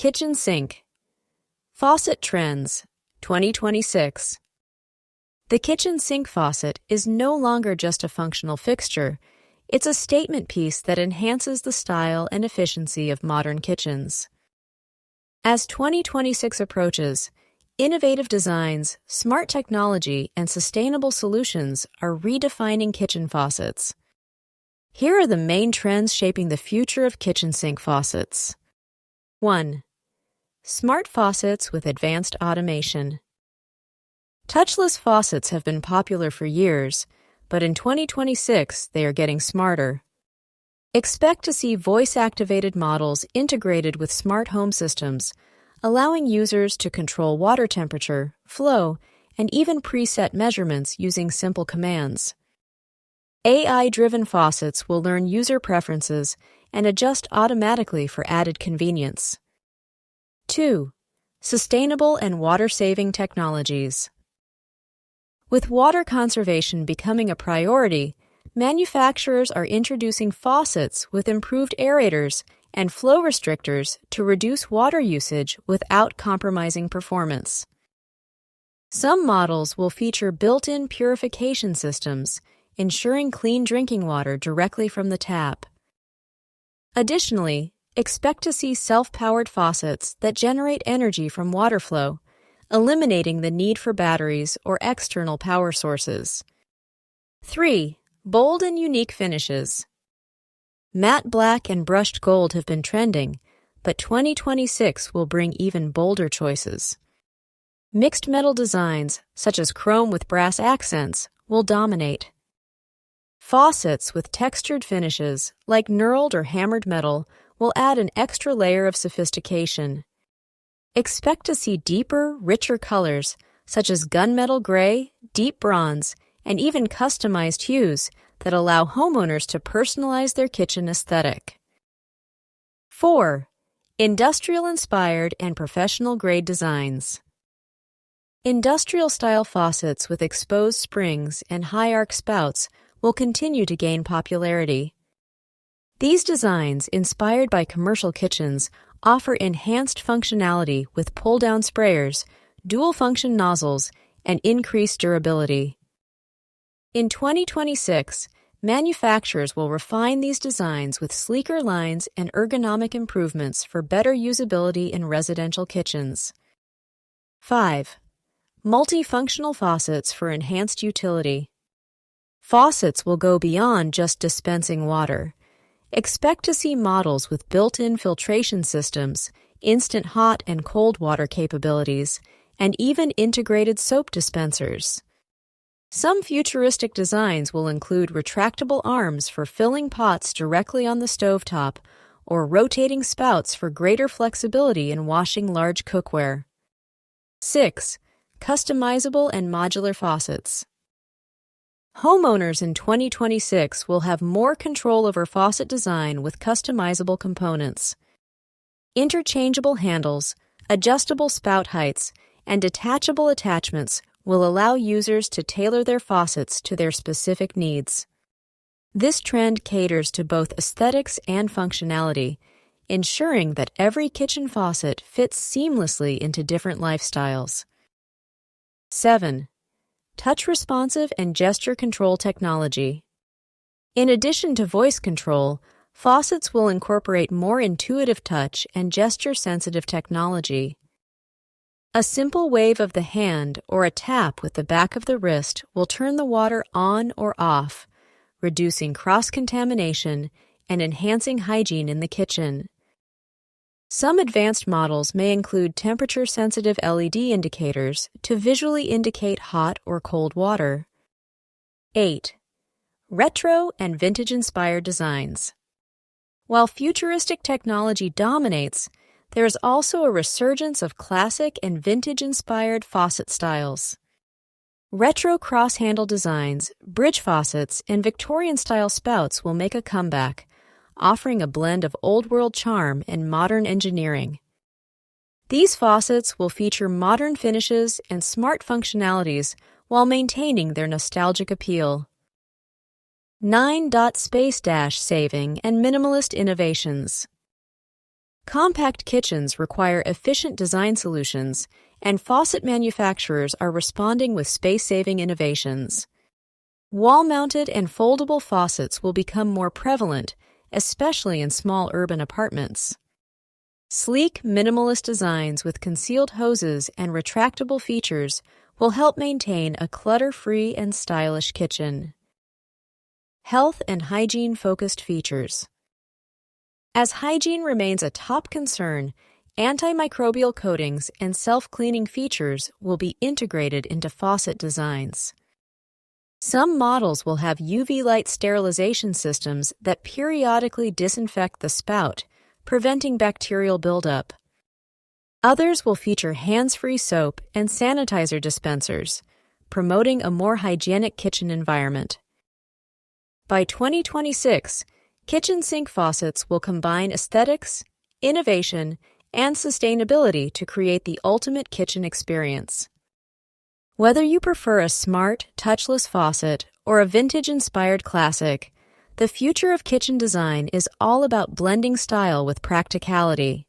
Kitchen Sink. Faucet Trends 2026. The kitchen sink faucet is no longer just a functional fixture, it's a statement piece that enhances the style and efficiency of modern kitchens. As 2026 approaches, innovative designs, smart technology, and sustainable solutions are redefining kitchen faucets. Here are the main trends shaping the future of kitchen sink faucets. 1. Smart faucets with advanced automation. Touchless faucets have been popular for years, but in 2026 they are getting smarter. Expect to see voice-activated models integrated with smart home systems, allowing users to control water temperature, flow, and even preset measurements using simple commands. AI-driven faucets will learn user preferences and adjust automatically for added convenience. 2. Sustainable and water-saving technologies. With water conservation becoming a priority, manufacturers are introducing faucets with improved aerators and flow restrictors to reduce water usage without compromising performance. Some models will feature built-in purification systems, ensuring clean drinking water directly from the tap. Additionally, expect to see self-powered faucets that generate energy from water flow, eliminating the need for batteries or external power sources. 3. Bold and unique finishes. Matte black and brushed gold have been trending, but 2026 will bring even bolder choices. Mixed metal designs, such as chrome with brass accents, will dominate. Faucets with textured finishes, like knurled or hammered metal, will add an extra layer of sophistication. Expect to see deeper, richer colors, such as gunmetal gray, deep bronze, and even customized hues that allow homeowners to personalize their kitchen aesthetic. 4. Industrial-inspired and professional-grade designs. Industrial-style faucets with exposed springs and high-arc spouts will continue to gain popularity. These designs, inspired by commercial kitchens, offer enhanced functionality with pull-down sprayers, dual-function nozzles, and increased durability. In 2026, manufacturers will refine these designs with sleeker lines and ergonomic improvements for better usability in residential kitchens. 5. Multifunctional faucets for enhanced utility. Faucets will go beyond just dispensing water. Expect to see models with built-in filtration systems, instant hot and cold water capabilities, and even integrated soap dispensers. Some futuristic designs will include retractable arms for filling pots directly on the stovetop or rotating spouts for greater flexibility in washing large cookware. 6. Customizable and modular faucets. Homeowners in 2026 will have more control over faucet design with customizable components. Interchangeable handles, adjustable spout heights, and detachable attachments will allow users to tailor their faucets to their specific needs. This trend caters to both aesthetics and functionality, ensuring that every kitchen faucet fits seamlessly into different lifestyles. 7. Touch-responsive and gesture control technology. In addition to voice control, faucets will incorporate more intuitive touch and gesture-sensitive technology. A simple wave of the hand or a tap with the back of the wrist will turn the water on or off, reducing cross-contamination and enhancing hygiene in the kitchen. Some advanced models may include temperature-sensitive LED indicators to visually indicate hot or cold water. 8. Retro and vintage-inspired designs. While futuristic technology dominates, there is also a resurgence of classic and vintage-inspired faucet styles. Retro cross-handle designs, bridge faucets, and Victorian-style spouts will make a comeback, offering a blend of old-world charm and modern engineering. These faucets will feature modern finishes and smart functionalities while maintaining their nostalgic appeal. 9. Space-saving and minimalist innovations. Compact kitchens require efficient design solutions, and faucet manufacturers are responding with space-saving innovations. Wall-mounted and foldable faucets will become more prevalent, especially in small urban apartments. Sleek, minimalist designs with concealed hoses and retractable features will help maintain a clutter-free and stylish kitchen. Health and hygiene-focused features. As hygiene remains a top concern, antimicrobial coatings and self-cleaning features will be integrated into faucet designs. Some models will have UV light sterilization systems that periodically disinfect the spout, preventing bacterial buildup. Others will feature hands-free soap and sanitizer dispensers, promoting a more hygienic kitchen environment. By 2026, kitchen sink faucets will combine aesthetics, innovation, and sustainability to create the ultimate kitchen experience. Whether you prefer a smart, touchless faucet or a vintage-inspired classic, the future of kitchen design is all about blending style with practicality.